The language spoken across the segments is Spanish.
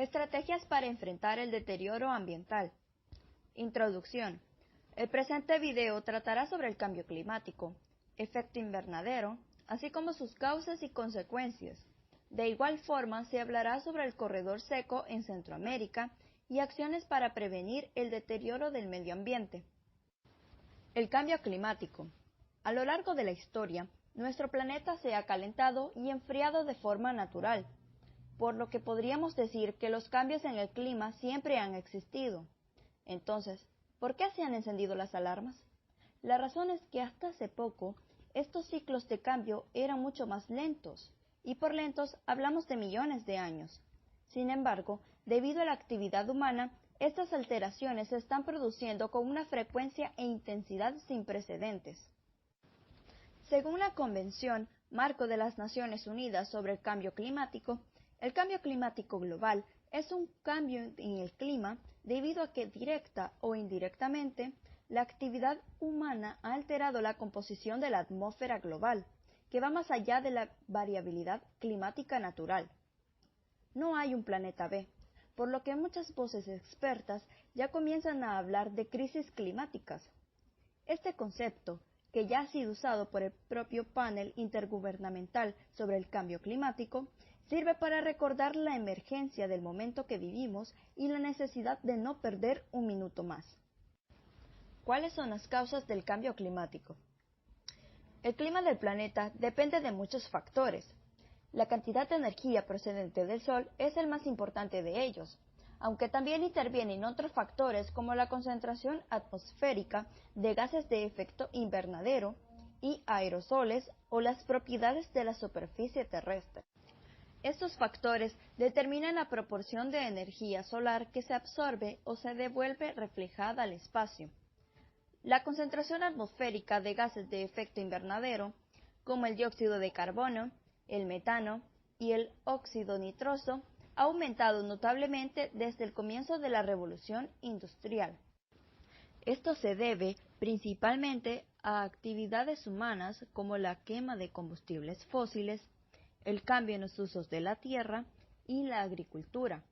Estrategias para enfrentar el deterioro ambiental. Introducción. El presente video tratará sobre el cambio climático, efecto invernadero, así como sus causas y consecuencias. De igual forma, se hablará sobre el corredor seco en Centroamérica y acciones para prevenir el deterioro del medio ambiente. El cambio climático. A lo largo de la historia, nuestro planeta se ha calentado y enfriado de forma natural, por lo que podríamos decir que los cambios en el clima siempre han existido. Entonces, ¿por qué se han encendido las alarmas? La razón es que hasta hace poco, estos ciclos de cambio eran mucho más lentos, y por lentos hablamos de millones de años. Sin embargo, debido a la actividad humana, estas alteraciones se están produciendo con una frecuencia e intensidad sin precedentes. Según la Convención Marco de las Naciones Unidas sobre el Cambio Climático, el cambio climático global es un cambio en el clima debido a que directa o indirectamente la actividad humana ha alterado la composición de la atmósfera global, que va más allá de la variabilidad climática natural. No hay un planeta B, por lo que muchas voces expertas ya comienzan a hablar de crisis climáticas. Este concepto, que ya ha sido usado por el propio panel intergubernamental sobre el cambio climático, sirve para recordar la emergencia del momento que vivimos y la necesidad de no perder un minuto más. ¿Cuáles son las causas del cambio climático? El clima del planeta depende de muchos factores. La cantidad de energía procedente del Sol es el más importante de ellos, aunque también intervienen otros factores como la concentración atmosférica de gases de efecto invernadero y aerosoles o las propiedades de la superficie terrestre. Estos factores determinan la proporción de energía solar que se absorbe o se devuelve reflejada al espacio. La concentración atmosférica de gases de efecto invernadero, como el dióxido de carbono, el metano y el óxido nitroso, ha aumentado notablemente desde el comienzo de la revolución industrial. Esto se debe principalmente a actividades humanas como la quema de combustibles fósiles, el cambio en los usos de la tierra y la agricultura.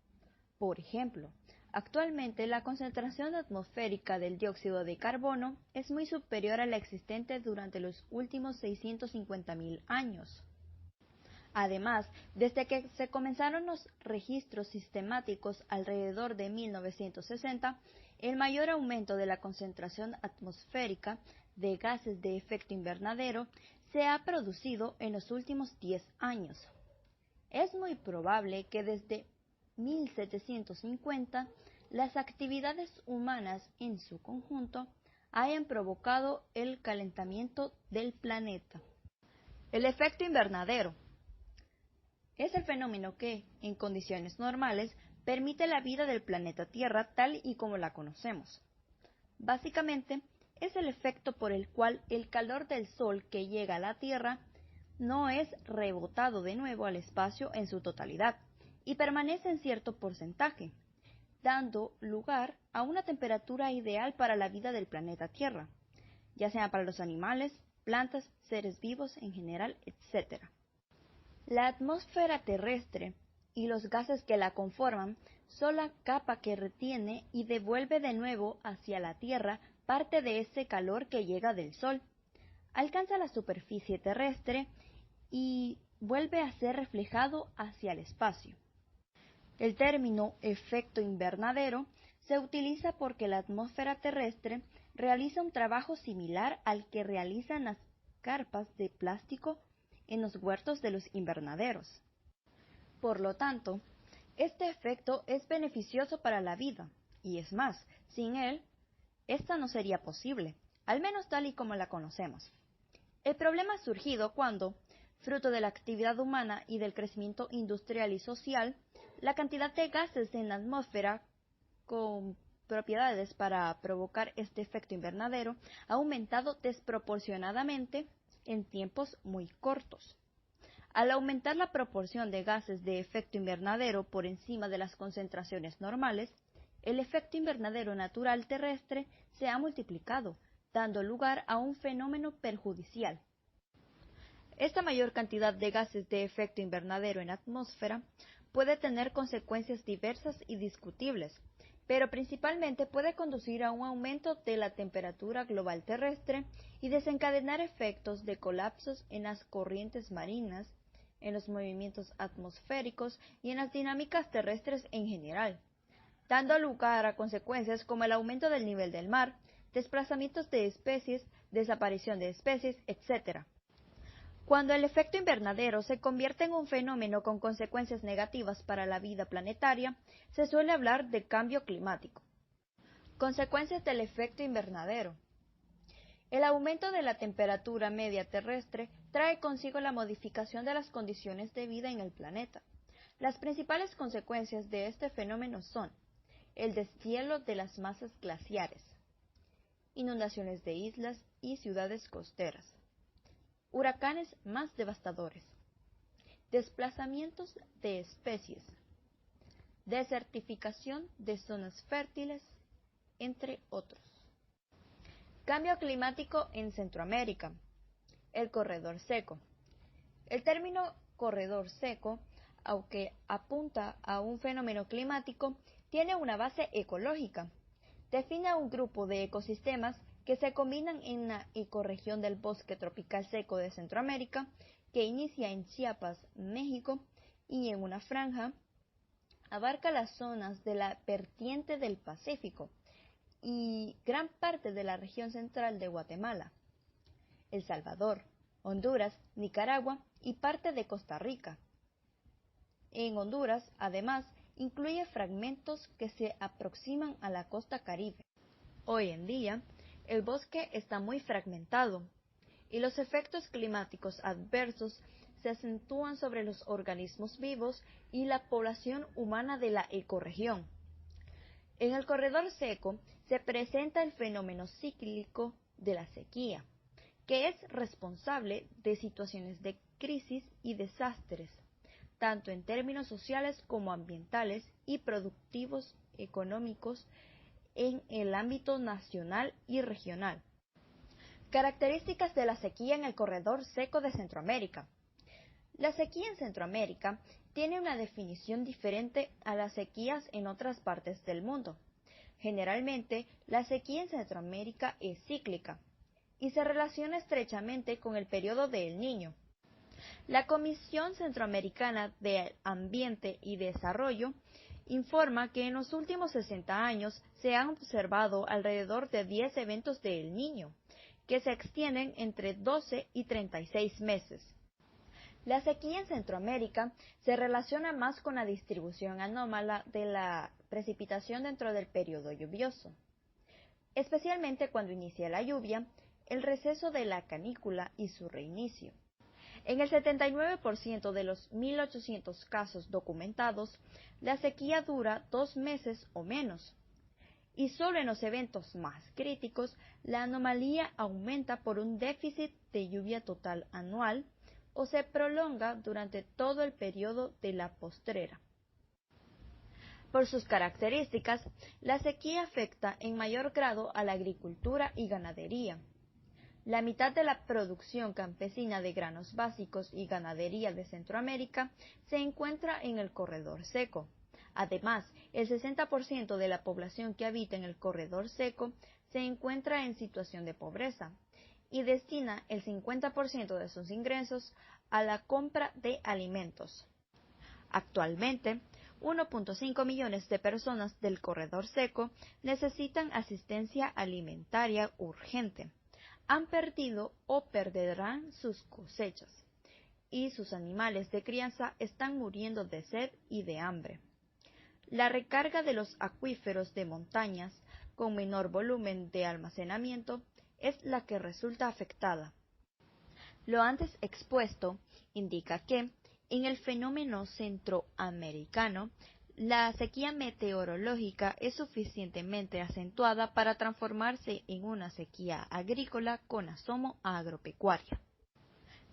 Por ejemplo, actualmente la concentración atmosférica del dióxido de carbono es muy superior a la existente durante los últimos 650.000 años. Además, desde que se comenzaron los registros sistemáticos alrededor de 1960, el mayor aumento de la concentración atmosférica de gases de efecto invernadero se ha producido en los últimos 10 años. Es muy probable que desde 1750 las actividades humanas en su conjunto hayan provocado el calentamiento del planeta. El efecto invernadero es el fenómeno que, en condiciones normales, permite la vida del planeta Tierra tal y como la conocemos. Básicamente, es el efecto por el cual el calor del Sol que llega a la Tierra no es rebotado de nuevo al espacio en su totalidad y permanece en cierto porcentaje, dando lugar a una temperatura ideal para la vida del planeta Tierra, ya sea para los animales, plantas, seres vivos en general, etc. La atmósfera terrestre y los gases que la conforman son la capa que retiene y devuelve de nuevo hacia la Tierra parte de ese calor que llega del Sol, alcanza la superficie terrestre y vuelve a ser reflejado hacia el espacio. El término efecto invernadero se utiliza porque la atmósfera terrestre realiza un trabajo similar al que realizan las carpas de plástico en los huertos de los invernaderos. Por lo tanto, este efecto es beneficioso para la vida, y es más, sin él, esta no sería posible, al menos tal y como la conocemos. El problema ha surgido cuando, fruto de la actividad humana y del crecimiento industrial y social, la cantidad de gases en la atmósfera con propiedades para provocar este efecto invernadero ha aumentado desproporcionadamente en tiempos muy cortos. Al aumentar la proporción de gases de efecto invernadero por encima de las concentraciones normales, el efecto invernadero natural terrestre se ha multiplicado, dando lugar a un fenómeno perjudicial. Esta mayor cantidad de gases de efecto invernadero en la atmósfera puede tener consecuencias diversas y discutibles, pero principalmente puede conducir a un aumento de la temperatura global terrestre y desencadenar efectos de colapsos en las corrientes marinas, en los movimientos atmosféricos y en las dinámicas terrestres en general, dando lugar a consecuencias como el aumento del nivel del mar, desplazamientos de especies, desaparición de especies, etc. Cuando el efecto invernadero se convierte en un fenómeno con consecuencias negativas para la vida planetaria, se suele hablar de cambio climático. Consecuencias del efecto invernadero. El aumento de la temperatura media terrestre trae consigo la modificación de las condiciones de vida en el planeta. Las principales consecuencias de este fenómeno son el deshielo de las masas glaciares, inundaciones de islas y ciudades costeras, huracanes más devastadores, desplazamientos de especies, desertificación de zonas fértiles, entre otros. Cambio climático en Centroamérica. El corredor seco. El término corredor seco, aunque apunta a un fenómeno climático, tiene una base ecológica. Define a un grupo de ecosistemas que se combinan en la ecorregión del bosque tropical seco de Centroamérica, que inicia en Chiapas, México, y en una franja abarca las zonas de la vertiente del Pacífico y gran parte de la región central de Guatemala, El Salvador, Honduras, Nicaragua y parte de Costa Rica. En Honduras, además, incluye fragmentos que se aproximan a la costa caribe. Hoy en día, el bosque está muy fragmentado y los efectos climáticos adversos se acentúan sobre los organismos vivos y la población humana de la ecorregión. En el corredor seco se presenta el fenómeno cíclico de la sequía, que es responsable de situaciones de crisis y desastres, tanto en términos sociales como ambientales y productivos económicos en el ámbito nacional y regional. Características de la sequía en el corredor seco de Centroamérica. La sequía en Centroamérica tiene una definición diferente a las sequías en otras partes del mundo. Generalmente, la sequía en Centroamérica es cíclica y se relaciona estrechamente con el periodo de El Niño. La Comisión Centroamericana de Ambiente y Desarrollo informa que en los últimos 60 años se han observado alrededor de 10 eventos de El Niño, que se extienden entre 12 y 36 meses. La sequía en Centroamérica se relaciona más con la distribución anómala de la precipitación dentro del periodo lluvioso, especialmente cuando inicia la lluvia, el receso de la canícula y su reinicio. En el 79% de los 1.800 casos documentados, la sequía dura 2 meses o menos, y solo en los eventos más críticos, la anomalía aumenta por un déficit de lluvia total anual o se prolonga durante todo el periodo de la postrera. Por sus características, la sequía afecta en mayor grado a la agricultura y ganadería. La mitad de la producción campesina de granos básicos y ganadería de Centroamérica se encuentra en el corredor seco. Además, el 60% de la población que habita en el corredor seco se encuentra en situación de pobreza y destina el 50% de sus ingresos a la compra de alimentos. Actualmente, 1.5 millones de personas del corredor seco necesitan asistencia alimentaria urgente. Han perdido o perderán sus cosechas, y sus animales de crianza están muriendo de sed y de hambre. La recarga de los acuíferos de montañas, con menor volumen de almacenamiento, es la que resulta afectada. Lo antes expuesto indica que, en el fenómeno centroamericano, la sequía meteorológica es suficientemente acentuada para transformarse en una sequía agrícola con asomo a agropecuaria.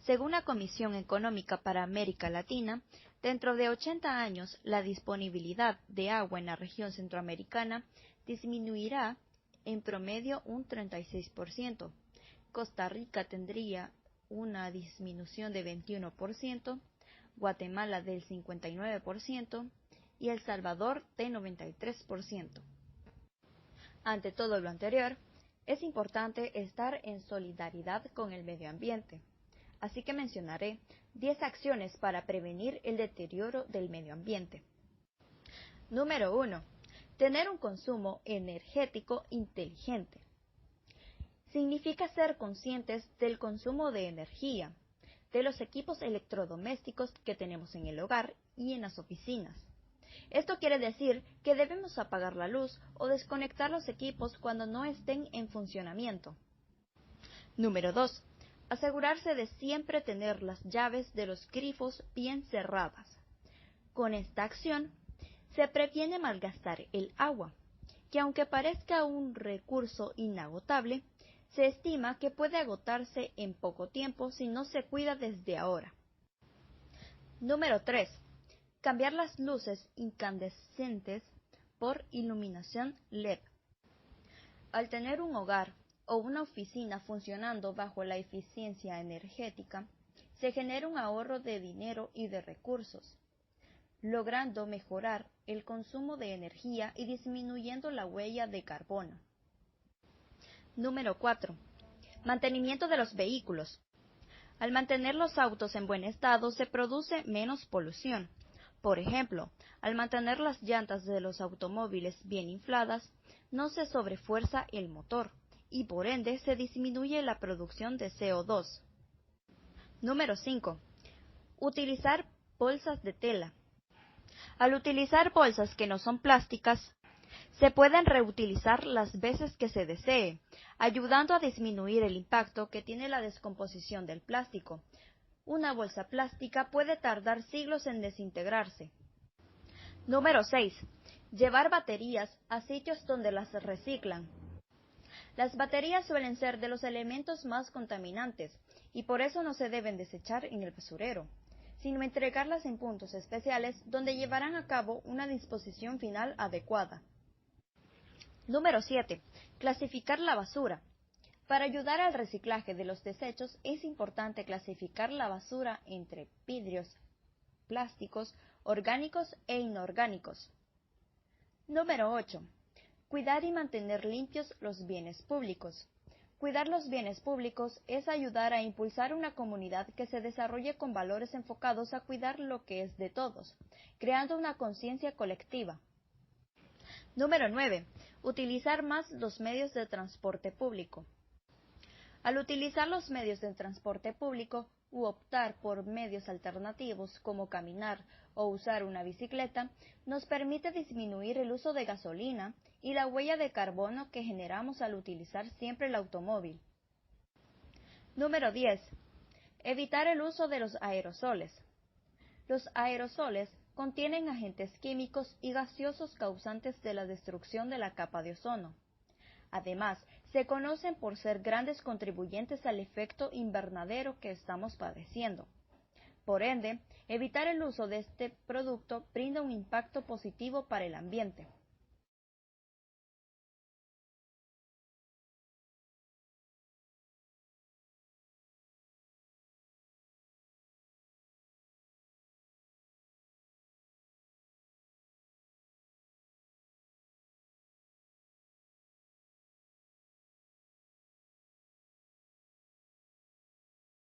Según la Comisión Económica para América Latina, dentro de 80 años la disponibilidad de agua en la región centroamericana disminuirá en promedio un 36%. Costa Rica tendría una disminución de 21%, Guatemala del 59% y El Salvador del 93%. Ante todo lo anterior, es importante estar en solidaridad con el medio ambiente, así que mencionaré 10 acciones para prevenir el deterioro del medio ambiente. Número 1. Tener un consumo energético inteligente. Significa ser conscientes del consumo de energía, de los equipos electrodomésticos que tenemos en el hogar y en las oficinas. Esto quiere decir que debemos apagar la luz o desconectar los equipos cuando no estén en funcionamiento. Número 2. Asegurarse de siempre tener las llaves de los grifos bien cerradas. Con esta acción, se previene malgastar el agua, que aunque parezca un recurso inagotable, se estima que puede agotarse en poco tiempo si no se cuida desde ahora. Número 3. Cambiar las luces incandescentes por iluminación LED. Al tener un hogar o una oficina funcionando bajo la eficiencia energética, se genera un ahorro de dinero y de recursos, logrando mejorar el consumo de energía y disminuyendo la huella de carbono. Número 4. Mantenimiento de los vehículos. Al mantener los autos en buen estado se produce menos polución. Por ejemplo, al mantener las llantas de los automóviles bien infladas, no se sobrefuerza el motor y por ende se disminuye la producción de CO2. Número 5. Utilizar bolsas de tela. Al utilizar bolsas que no son plásticas, se pueden reutilizar las veces que se desee, ayudando a disminuir el impacto que tiene la descomposición del plástico. Una bolsa plástica puede tardar siglos en desintegrarse. Número 6. Llevar baterías a sitios donde las reciclan. Las baterías suelen ser de los elementos más contaminantes y por eso no se deben desechar en el basurero, sino entregarlas en puntos especiales donde llevarán a cabo una disposición final adecuada. Número 7. Clasificar la basura. Para ayudar al reciclaje de los desechos es importante clasificar la basura entre vidrios, plásticos, orgánicos e inorgánicos. Número 8. Cuidar y mantener limpios los bienes públicos. Cuidar los bienes públicos es ayudar a impulsar una comunidad que se desarrolle con valores enfocados a cuidar lo que es de todos, creando una conciencia colectiva. Número 9. Utilizar más los medios de transporte público. Al utilizar los medios de transporte público u optar por medios alternativos como caminar o usar una bicicleta, nos permite disminuir el uso de gasolina y la huella de carbono que generamos al utilizar siempre el automóvil. Número 10. Evitar el uso de los aerosoles. Los aerosoles contienen agentes químicos y gaseosos causantes de la destrucción de la capa de ozono. Además, se conocen por ser grandes contribuyentes al efecto invernadero que estamos padeciendo. Por ende, evitar el uso de este producto brinda un impacto positivo para el ambiente.